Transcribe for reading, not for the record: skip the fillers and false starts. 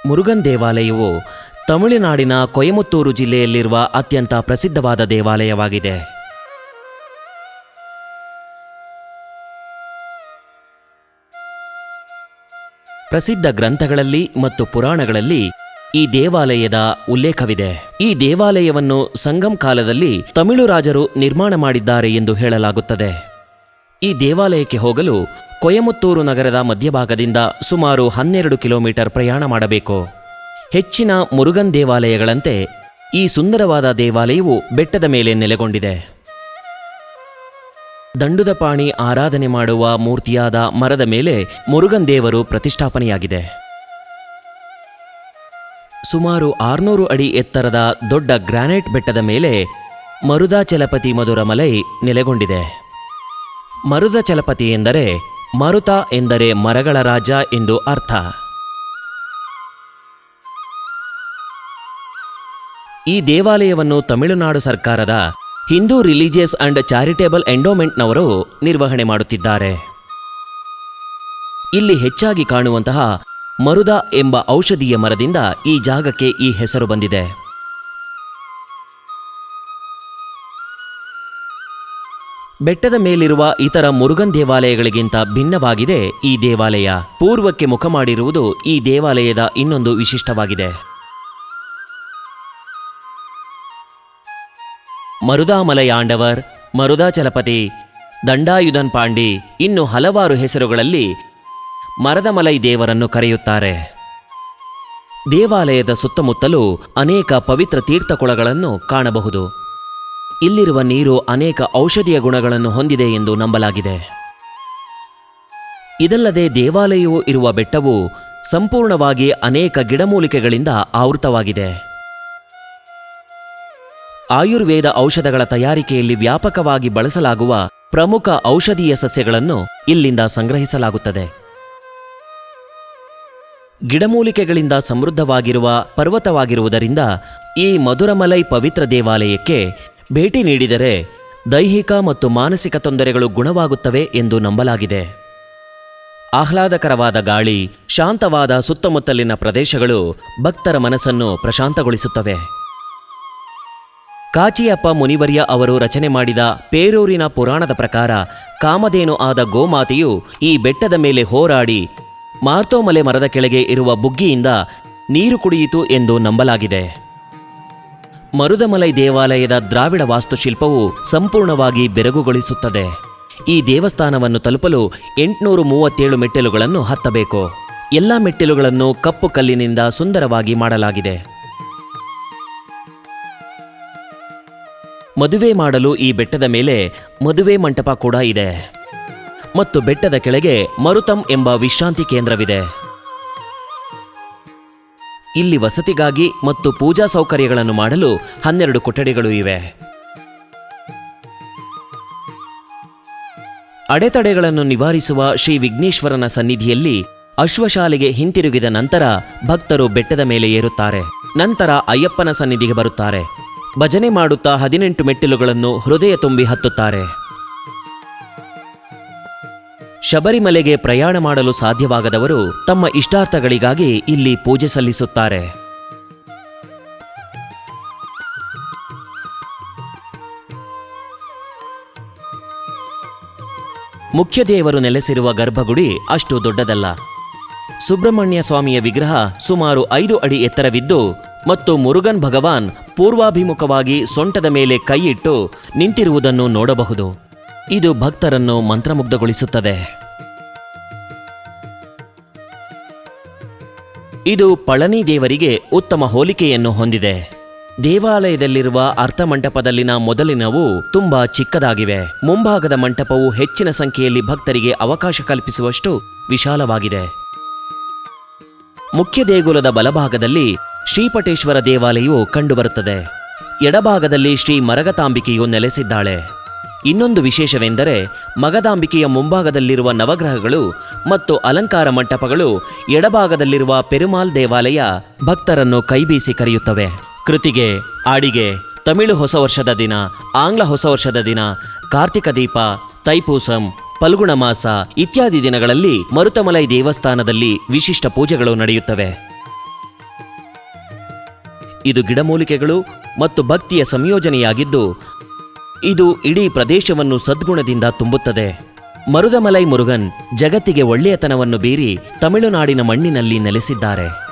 ಮುರುಗನ್ ದೇವಾಲಯವು ತಮಿಳುನಾಡಿನ ಕೊಯಮತ್ತೂರು ಜಿಲ್ಲೆಯಲ್ಲಿರುವ ಅತ್ಯಂತ ಪ್ರಸಿದ್ಧವಾದ ದೇವಾಲಯವಾಗಿದೆ. ಪ್ರಸಿದ್ಧ ಗ್ರಂಥಗಳಲ್ಲಿ ಮತ್ತು ಪುರಾಣಗಳಲ್ಲಿ ಈ ದೇವಾಲಯದ ಉಲ್ಲೇಖವಿದೆ. ಈ ದೇವಾಲಯವನ್ನು ಸಂಗಮ್ ಕಾಲದಲ್ಲಿ ತಮಿಳು ರಾಜರು ನಿರ್ಮಾಣ ಮಾಡಿದ್ದಾರೆ ಎಂದು ಹೇಳಲಾಗುತ್ತದೆ. ಈ ದೇವಾಲಯಕ್ಕೆ ಹೋಗಲು ಕೊಯಮತ್ತೂರು ನಗರದ ಮಧ್ಯಭಾಗದಿಂದ ಸುಮಾರು 12 ಕಿಲೋಮೀಟರ್ ಪ್ರಯಾಣ ಮಾಡಬೇಕು. ಹೆಚ್ಚಿನ ಮುರುಗನ್ ದೇವಾಲಯಗಳಂತೆ ಈ ಸುಂದರವಾದ ದೇವಾಲಯವು ಬೆಟ್ಟದ ಮೇಲೆ ನೆಲೆಗೊಂಡಿದೆ. ದಂಡುದಪಾಣಿ ಆರಾಧನೆ ಮಾಡುವ ಮೂರ್ತಿಯಾದ ಮರದ ಮೇಲೆ ಮುರುಗನ್ ದೇವರು ಪ್ರತಿಷ್ಠಾಪನೆಯಾಗಿದೆ. ಸುಮಾರು 600 ಅಡಿ ಎತ್ತರದ ದೊಡ್ಡ ಗ್ರಾನೈಟ್ ಬೆಟ್ಟದ ಮೇಲೆ ಮರುದಾಚಲಪತಿ ಮಧುರಮಲೈ ನೆಲೆಗೊಂಡಿದೆ. ಮರುದಾಚಲಪತಿ ಎಂದರೆ ಮರುತ ಎಂದರೆ ಮರಗಳ ರಾಜ ಎಂದು ಅರ್ಥ. ಈ ದೇವಾಲಯವನ್ನು ತಮಿಳುನಾಡು ಸರ್ಕಾರದ ಹಿಂದೂ ರಿಲಿಜಿಯಸ್ ಅಂಡ್ ಚಾರಿಟೇಬಲ್ ಎಂಡೋಮೆಂಟ್ನವರು ನಿರ್ವಹಣೆ ಮಾಡುತ್ತಿದ್ದಾರೆ. ಇಲ್ಲಿ ಹೆಚ್ಚಾಗಿ ಕಾಣುವಂತಹ ಮರುದ ಎಂಬ ಔಷಧೀಯ ಮರದಿಂದ ಈ ಜಾಗಕ್ಕೆ ಈ ಹೆಸರು ಬಂದಿದೆ. ಬೆಟ್ಟದ ಮೇಲಿರುವ ಇತರ ಮುರುಗನ್ ದೇವಾಲಯಗಳಿಗಿಂತ ಭಿನ್ನವಾಗಿದೆ ಈ ದೇವಾಲಯ. ಪೂರ್ವಕ್ಕೆ ಮುಖ ಮಾಡಿರುವುದು ಈ ದೇವಾಲಯದ ಇನ್ನೊಂದು ವಿಶಿಷ್ಟವಾಗಿದೆ. ಮರುದಾಮಲೈ ಆಂಡವರ್, ಮರುದಾಚಲಪತಿ, ದಂಡಾಯುಧನ್ ಪಾಂಡಿ ಇನ್ನು ಹಲವಾರು ಹೆಸರುಗಳಲ್ಲಿ ಮರದಮಲೈ ದೇವರನ್ನು ಕರೆಯುತ್ತಾರೆ. ದೇವಾಲಯದ ಸುತ್ತಮುತ್ತಲೂ ಅನೇಕ ಪವಿತ್ರ ತೀರ್ಥಕೊಳಗಳನ್ನು ಕಾಣಬಹುದು. ಇಲ್ಲಿರುವ ನೀರು ಅನೇಕ ಔಷಧೀಯ ಗುಣಗಳನ್ನು ಹೊಂದಿದೆ ಎಂದು ನಂಬಲಾಗಿದೆ. ಇದಲ್ಲದೆ ದೇವಾಲಯವು ಇರುವ ಬೆಟ್ಟವು ಸಂಪೂರ್ಣವಾಗಿ ಅನೇಕ ಗಿಡಮೂಲಿಕೆಗಳಿಂದ ಆವೃತವಾಗಿದೆ. ಆಯುರ್ವೇದ ಔಷಧಗಳ ತಯಾರಿಕೆಯಲ್ಲಿ ವ್ಯಾಪಕವಾಗಿ ಬಳಸಲಾಗುವ ಪ್ರಮುಖ ಔಷಧೀಯ ಸಸ್ಯಗಳನ್ನು ಇಲ್ಲಿಂದ ಸಂಗ್ರಹಿಸಲಾಗುತ್ತದೆ. ಗಿಡಮೂಲಿಕೆಗಳಿಂದ ಸಮೃದ್ಧವಾಗಿರುವ ಪರ್ವತವಾಗಿರುವುದರಿಂದ ಈ ಮಧುರಮಲೈ ಪವಿತ್ರ ದೇವಾಲಯಕ್ಕೆ ಭೇಟಿ ನೀಡಿದರೆ ದೈಹಿಕ ಮತ್ತು ಮಾನಸಿಕ ತೊಂದರೆಗಳು ಗುಣವಾಗುತ್ತವೆ ಎಂದು ನಂಬಲಾಗಿದೆ. ಆಹ್ಲಾದಕರವಾದ ಗಾಳಿ, ಶಾಂತವಾದ ಸುತ್ತಮುತ್ತಲಿನ ಪ್ರದೇಶಗಳು ಭಕ್ತರ ಮನಸ್ಸನ್ನು ಪ್ರಶಾಂತಗೊಳಿಸುತ್ತವೆ. ಕಾಚಿಯಪ್ಪ ಮುನಿವರ್ಯ ಅವರು ರಚನೆ ಮಾಡಿದ ಪೇರೂರಿನ ಪುರಾಣದ ಪ್ರಕಾರ ಕಾಮಧೇನು ಆದ ಗೋಮಾತೆಯು ಈ ಬೆಟ್ಟದ ಮೇಲೆ ಹೋರಾಡಿ ಮಾರ್ತೋಮಲೆ ಮರದ ಕೆಳಗೆ ಇರುವ ಬುಗ್ಗಿಯಿಂದ ನೀರು ಕುಡಿಯಿತು ಎಂದು ನಂಬಲಾಗಿದೆ. ಮರುದಮಲೈ ದೇವಾಲಯದ ದ್ರಾವಿಡ ವಾಸ್ತುಶಿಲ್ಪವು ಸಂಪೂರ್ಣವಾಗಿ ಬೆರಗುಗೊಳಿಸುತ್ತದೆ. ಈ ದೇವಸ್ಥಾನವನ್ನು ತಲುಪಲು 837 ಮೆಟ್ಟಿಲುಗಳನ್ನು ಹತ್ತಬೇಕು. ಎಲ್ಲ ಮೆಟ್ಟಿಲುಗಳನ್ನು ಕಪ್ಪು ಕಲ್ಲಿನಿಂದ ಸುಂದರವಾಗಿ ಮಾಡಲಾಗಿದೆ. ಮದುವೆ ಮಾಡಲು ಈ ಬೆಟ್ಟದ ಮೇಲೆ ಮದುವೆ ಮಂಟಪ ಕೂಡ ಇದೆ ಮತ್ತು ಬೆಟ್ಟದ ಕೆಳಗೆ ಮರುತಂ ಎಂಬ ವಿಶ್ರಾಂತಿ ಕೇಂದ್ರವಿದೆ. ಇಲ್ಲಿ ವಸತಿಗಾಗಿ ಮತ್ತು ಪೂಜಾ ಸೌಕರ್ಯಗಳನ್ನು ಮಾಡಲು 12 ಕೊಠಡಿಗಳು ಇವೆ. ಅಡೆತಡೆಗಳನ್ನು ನಿವಾರಿಸುವ ಶ್ರೀ ವಿಘ್ನೇಶ್ವರನ ಸನ್ನಿಧಿಯಲ್ಲಿ ಅಶ್ವಶಾಲೆಗೆ ಹಿಂತಿರುಗಿದ ನಂತರ ಭಕ್ತರು ಬೆಟ್ಟದ ಮೇಲೆ ಏರುತ್ತಾರೆ. ನಂತರ ಅಯ್ಯಪ್ಪನ ಸನ್ನಿಧಿಗೆ ಬರುತ್ತಾರೆ. ಭಜನೆ ಮಾಡುತ್ತಾ 18 ಮೆಟ್ಟಿಲುಗಳನ್ನು ಹೃದಯ ತುಂಬಿ ಹತ್ತುತ್ತಾರೆ. ಶಬರಿಮಲೆಗೆ ಪ್ರಯಾಣ ಮಾಡಲು ಸಾಧ್ಯವಾಗದವರು ತಮ್ಮ ಇಷ್ಟಾರ್ಥಗಳಿಗಾಗಿ ಇಲ್ಲಿ ಪೂಜೆ ಸಲ್ಲಿಸುತ್ತಾರೆ. ಮುಖ್ಯ ದೇವರು ನೆಲೆಸಿರುವ ಗರ್ಭಗುಡಿ ಅಷ್ಟು ದೊಡ್ಡದಲ್ಲ. ಸುಬ್ರಹ್ಮಣ್ಯ ಸ್ವಾಮಿಯ ವಿಗ್ರಹ ಸುಮಾರು 5 ಅಡಿ ಎತ್ತರವಿದ್ದು ಮತ್ತು ಮುರುಗನ್ ಭಗವಾನ್ ಪೂರ್ವಾಭಿಮುಖವಾಗಿ ಸೊಂಟದ ಮೇಲೆ ಕೈಯಿಟ್ಟು ನಿಂತಿರುವುದನ್ನು ನೋಡಬಹುದು. ಇದು ಭಕ್ತರನ್ನು ಮಂತ್ರಮುಗ್ಧಗೊಳಿಸುತ್ತದೆ. ಇದು ಪಳನಿ ದೇವರಿಗೆ ಉತ್ತಮ ಹೋಲಿಕೆಯನ್ನು ಹೊಂದಿದೆ. ದೇವಾಲಯದಲ್ಲಿರುವ ಅರ್ಥಮಂಟಪದಲ್ಲಿನ ಮೊದಲಿನವು ತುಂಬಾ ಚಿಕ್ಕದಾಗಿವೆ. ಮುಂಭಾಗದ ಮಂಟಪವು ಹೆಚ್ಚಿನ ಸಂಖ್ಯೆಯಲ್ಲಿ ಭಕ್ತರಿಗೆ ಅವಕಾಶ ಕಲ್ಪಿಸುವಷ್ಟು ವಿಶಾಲವಾಗಿದೆ. ಮುಖ್ಯ ದೇಗುಲದ ಬಲಭಾಗದಲ್ಲಿ ಶ್ರೀಪಟೇಶ್ವರ ದೇವಾಲಯವು ಕಂಡುಬರುತ್ತದೆ. ಎಡಭಾಗದಲ್ಲಿ ಶ್ರೀ ಮರಗತಾಂಬಿಕೆಯು ನೆಲೆಸಿದ್ದಾಳೆ. ಇನ್ನೊಂದು ವಿಶೇಷವೆಂದರೆ ಮಗದಾಂಬಿಕೆಯ ಮುಂಭಾಗದಲ್ಲಿರುವ ನವಗ್ರಹಗಳು ಮತ್ತು ಅಲಂಕಾರ ಮಂಟಪಗಳು ಎಡಭಾಗದಲ್ಲಿರುವ ಪೆರುಮಾಲ್ ದೇವಾಲಯ ಭಕ್ತರನ್ನು ಕೈಬೀಸಿ ಕರೆಯುತ್ತವೆ. ಕೃತಿಗೆ, ಆಡಿಗೆ, ತಮಿಳು ಹೊಸ ವರ್ಷದ ದಿನ, ಆಂಗ್ಲ ಹೊಸ ವರ್ಷದ ದಿನ, ಕಾರ್ತಿಕ ದೀಪ, ತೈಪೂಸಂ, ಫಲ್ಗುಣ ಮಾಸ ಇತ್ಯಾದಿ ದಿನಗಳಲ್ಲಿ ಮರುತಮಲೈ ದೇವಸ್ಥಾನದಲ್ಲಿ ವಿಶಿಷ್ಟ ಪೂಜೆಗಳು ನಡೆಯುತ್ತವೆ. ಇದು ಗಿಡಮೂಲಿಕೆಗಳು ಮತ್ತು ಭಕ್ತಿಯ ಸಂಯೋಜನೆಯಾಗಿದ್ದು ಇದು ಇಡೀ ಪ್ರದೇಶವನ್ನು ಸದ್ಗುಣದಿಂದ ತುಂಬುತ್ತದೆ. ಮರುದಮಲೈ ಮುರುಗನ್ ಜಗತ್ತಿಗೆ ಒಳ್ಳೆಯತನವನ್ನು ಬೀರಿ ತಮಿಳುನಾಡಿನ ಮಣ್ಣಿನಲ್ಲಿ ನೆಲೆಸಿದ್ದಾರೆ.